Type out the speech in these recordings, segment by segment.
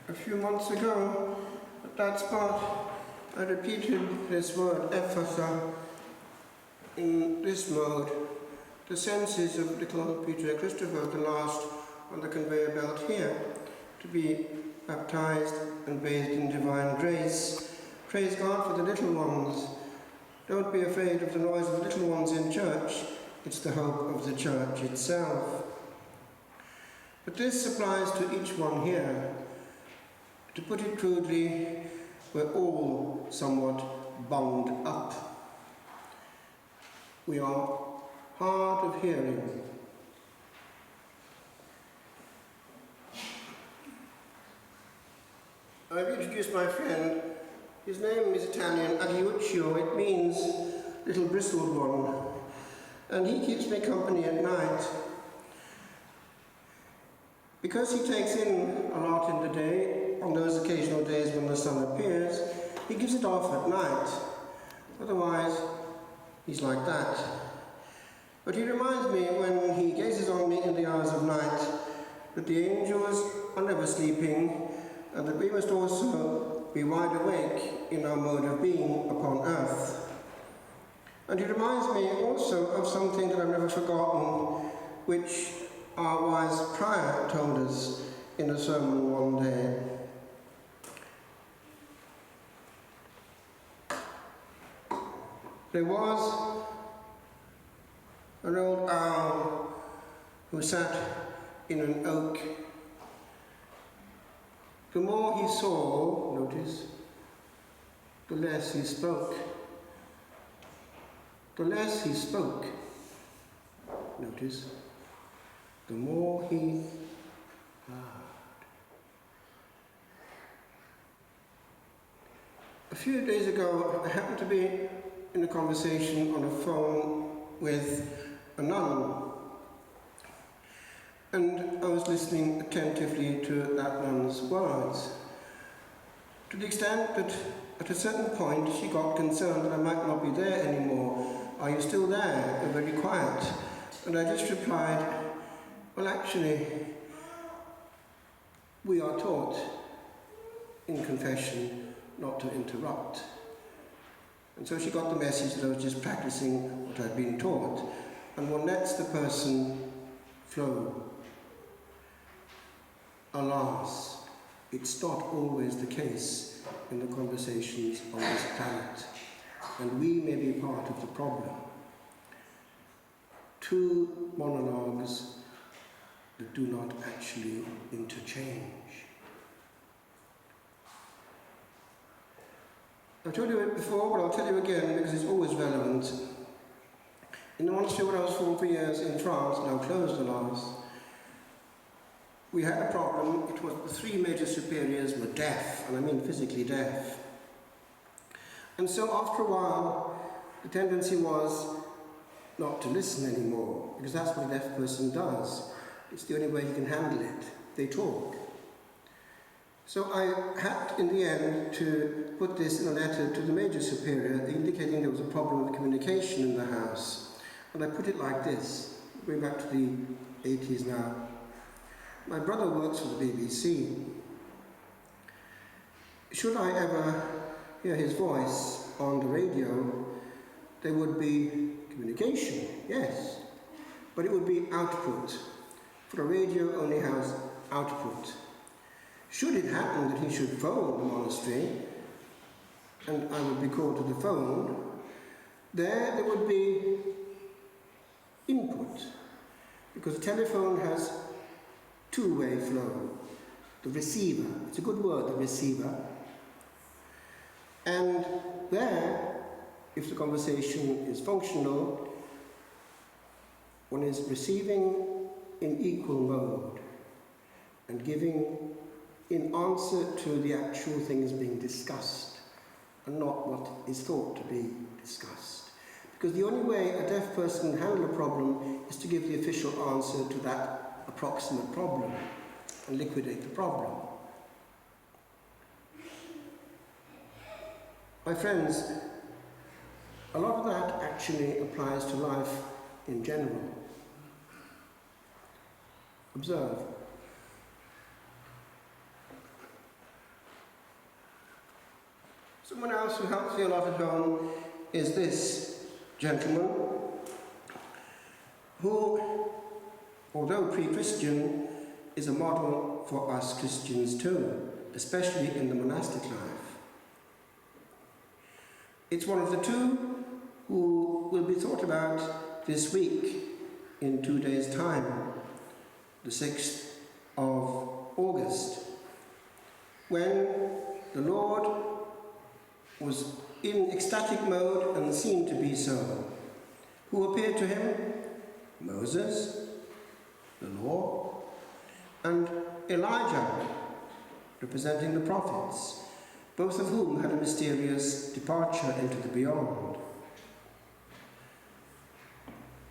A few months ago, at that spot, I repeated this word, Ephatha, in this mode. The senses of little Peter Christopher, the last on the conveyor belt here, to be baptized and bathed in divine grace. Praise God for the little ones. Don't be afraid of the noise of the little ones in church. It's the hope of the church itself. But this applies to each one here. To put it crudely, we're all somewhat bound up. We are hard of hearing. I've introduced my friend. His name is Italian, Agliuccio. It means little bristled one. And he keeps me company at night. Because he takes in a lot in the day, on those occasional days when the sun appears, he gives it off at night. Otherwise, he's like that. But he reminds me, when he gazes on me in the hours of night, that the angels are never sleeping, and that we must also be wide awake in our mode of being upon earth. And he reminds me also of something that I've never forgotten, which our wise prior told us in a sermon one day. There was an old owl who sat in an oak. The more he saw, notice, the less he spoke. The less he spoke, notice, the more he heard. A few days ago, I happened to be in a conversation on a phone with a nun, and I was listening attentively to that nun's words, to the extent that at a certain point she got concerned that I might not be there anymore. Are you still there? You're very quiet. And I just replied, well, actually, we are taught in confession not to interrupt. And so she got the message that I was just practicing what I'd been taught. And one lets the person flow. Alas, it's not always the case in the conversations on this planet. And we may be part of the problem. Two monologues that do not actually interchange. I've told you it before, but I'll tell you again because it's always relevant. In the monastery where I was for years in France, now closed alas, we had a problem. It was the three major superiors were deaf, and I mean physically deaf. And so after a while, the tendency was not to listen anymore, because that's what a deaf person does. It's the only way he can handle it. They talk. So I had, in the end, to put this in a letter to the major superior, indicating there was a problem of communication in the house. And I put it like this, going back to the 80s now. My brother works for the BBC. Should I ever hear his voice on the radio, there would be communication, yes, but it would be output. For a radio only has output. Should it happen that he should phone the monastery, and I would be called to the phone, there would be input, because the telephone has two-way flow. The receiver, it's a good word, the receiver. And there, if the conversation is functional, one is receiving in equal mode and giving in answer to the actual things being discussed and not what is thought to be discussed. Because the only way a deaf person can handle a problem is to give the official answer to that approximate problem and liquidate the problem. My friends, a lot of that actually applies to life in general. Observe. Someone else who helps me a lot at home is this gentleman who, although pre-Christian, is a model for us Christians too, especially in the monastic life. It's one of the two who will be thought about this week in 2 days' time, the 6th of August, when the Lord was in ecstatic mode and seemed to be so. Who appeared to him? Moses, the law, and Elijah, representing the prophets, both of whom had a mysterious departure into the beyond.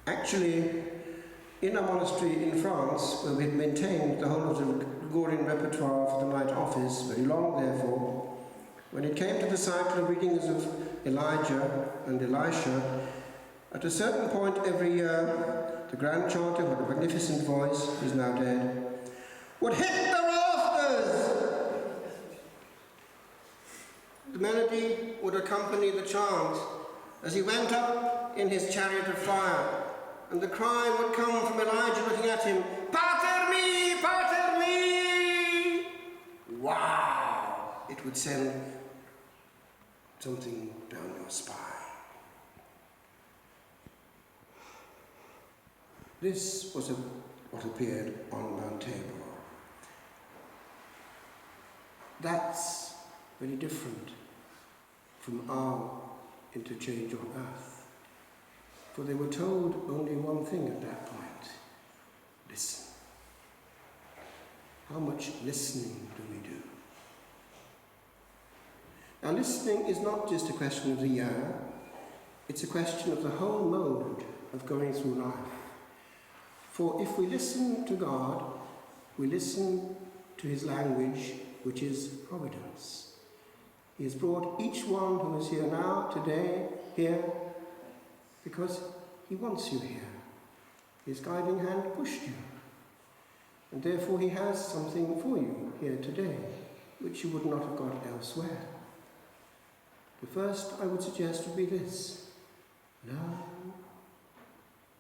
Actually, in a monastery in France, where we had maintained the whole of the Gregorian repertoire for the night office, very long therefore, when it came to the cycle of readings of Elijah and Elisha, at a certain point every year, the grand chanter, who had a magnificent voice, who is now dead, would hit the rafters. The melody would accompany the chant as he went up in his chariot of fire, and the cry would come from Elijah looking at him, "Pater me, pater me!" Wow! It would send something down your spine. This was what appeared on Mount Tabor. That's very different from our interchange on earth. For they were told only one thing at that point: listen. How much listening do we do? Now, listening is not just a question of the year, it's a question of the whole mode of going through life. For if we listen to God, we listen to his language, which is providence. He has brought each one who is here now, today, here, because he wants you here. His guiding hand pushed you. And therefore he has something for you here today, which you would not have got elsewhere. The first I would suggest would be this: learn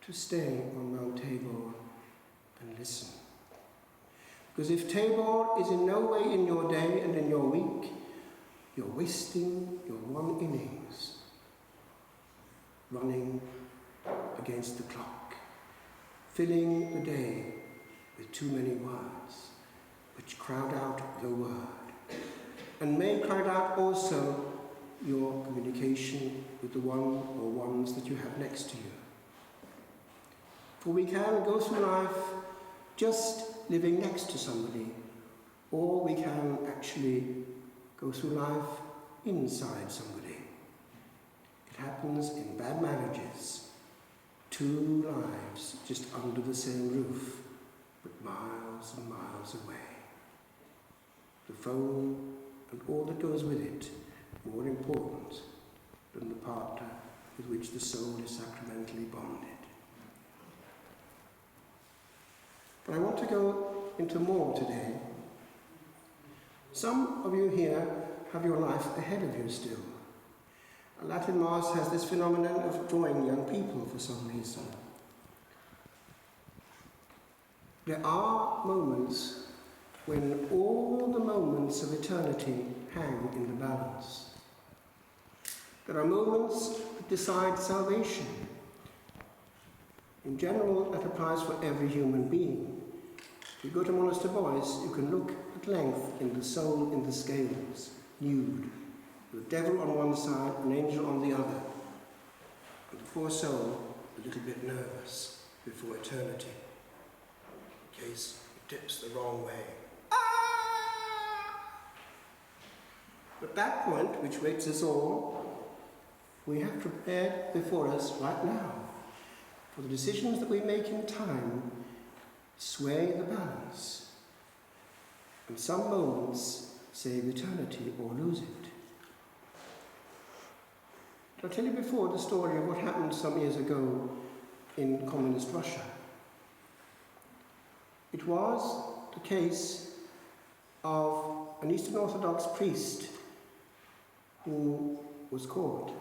to stay on Mount Tabor and listen. Because if Tabor is in no way in your day and in your week, you're wasting your one innings, running against the clock, filling the day with too many words, which crowd out the word, and may crowd out also your communication with the one or ones that you have next to you. For we can go through life just living next to somebody, or we can actually go through life inside somebody. It happens in bad marriages, 2 lives just under the same roof, but miles and miles away. The phone and all that goes with it, more important than the partner with which the soul is sacramentally bonded. But I want to go into more today. Some of you here have your life ahead of you still. A Latin Mass has this phenomenon of drawing young people for some reason. There are moments when all the moments of eternity hang in the balance. There are moments that decide salvation. In general, that applies for every human being. If you go to Monaster Boys, you can look at length in the soul in the scales, nude, with the devil on one side, an angel on the other, and the poor soul a little bit nervous before eternity, in case it dips the wrong way. But that point, which waits us all, we have prepared before us right now. For the decisions that we make in time sway the balance, and some moments save eternity or lose it. I'll tell you before the story of what happened some years ago in communist Russia. It was the case of an Eastern Orthodox priest who was caught.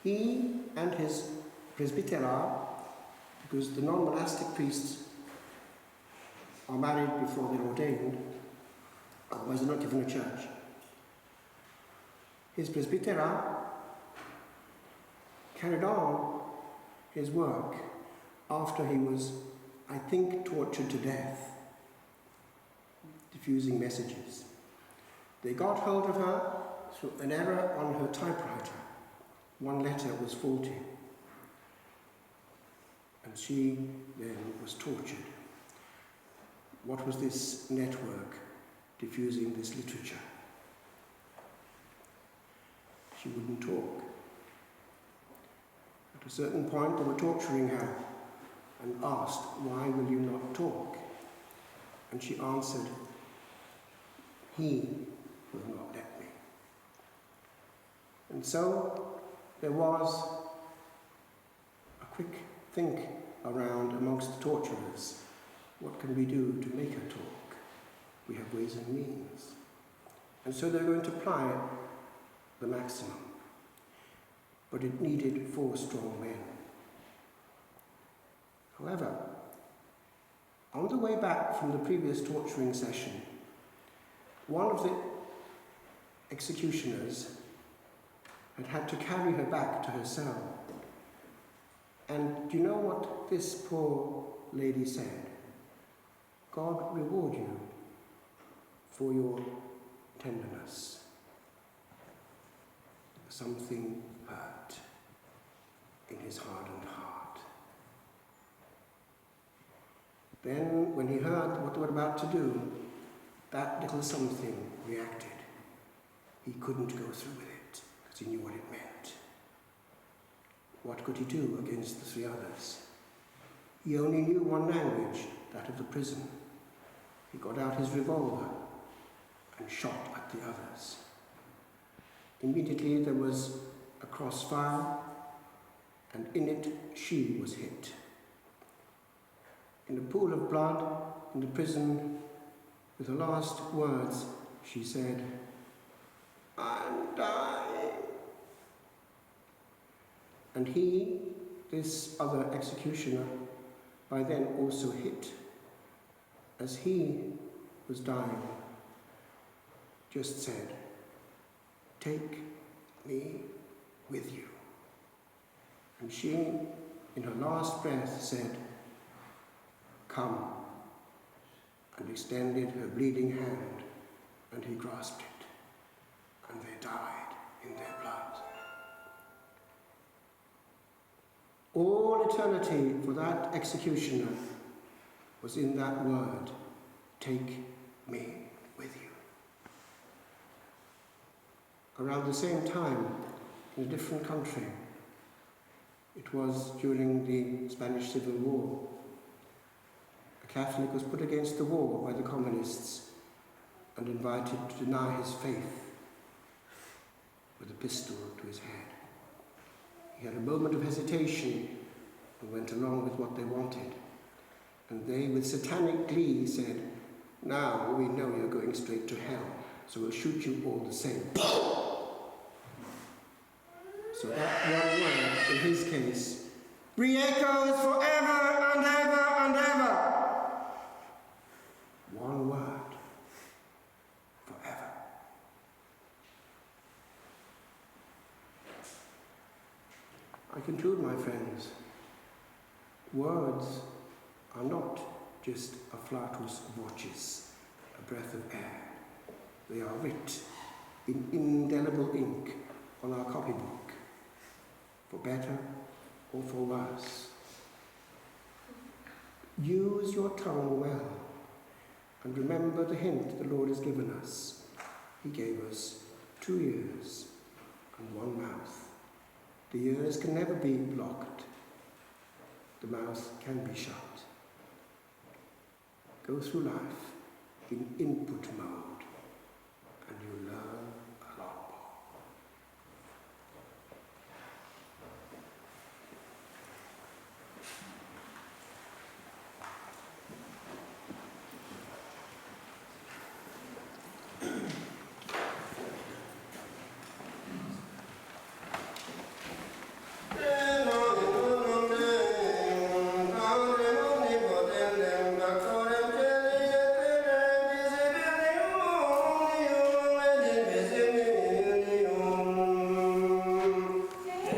He and his presbytera, because the non-monastic priests are married before they're ordained, otherwise they're not given a church. His presbytera carried on his work after he was, I think, tortured to death, diffusing messages. They got hold of her through an error on her typewriter. One letter was faulty, and she then was tortured. What was this network diffusing this literature? She wouldn't talk. At a certain point, they were torturing her and asked, "Why will you not talk?" And she answered, "He will not let me." And so there was a quick think around amongst the torturers. What can we do to make her talk? We have ways and means. And so they're going to apply the maximum. But it needed 4 strong men. However, on the way back from the previous torturing session, one of the executioners had to carry her back to her cell. And do you know what this poor lady said? "God reward you for your tenderness." Something hurt in his hardened heart. Then, when he heard what they were about to do, that little something reacted. He couldn't go through with it because he knew what it meant. What could he do against the 3 others? He only knew one language, that of the prison. He got out his revolver and shot at the others. Immediately there was a crossfire, and in it she was hit. In a pool of blood in the prison, with the last words, she said, "I'm dying." And he, this other executioner, by then also hit, as he was dying, just said, "Take me with you." And she, in her last breath, said, "Come," and extended her bleeding hand, and he grasped it, and they died in their blood. All eternity for that executioner was in that word, "Take me with you." Around the same time, in a different country, it was during the Spanish Civil War, a Catholic was put against the wall by the communists and invited to deny his faith with a pistol to his head. He had a moment of hesitation and went along with what they wanted. And they, with satanic glee, said, "Now we know you're going straight to hell, so we'll shoot you all the same." So that one word, in his case, re-echoes forever and ever and ever. One word, forever. I conclude, my friends, words are not just a flatus vocis, a breath of air. They are writ in indelible ink on our copybook, for better or for worse. Use your tongue well, and remember the hint the Lord has given us. He gave us 2 ears and 1 mouth. The ears can never be blocked. The mouth can be shut. Go through life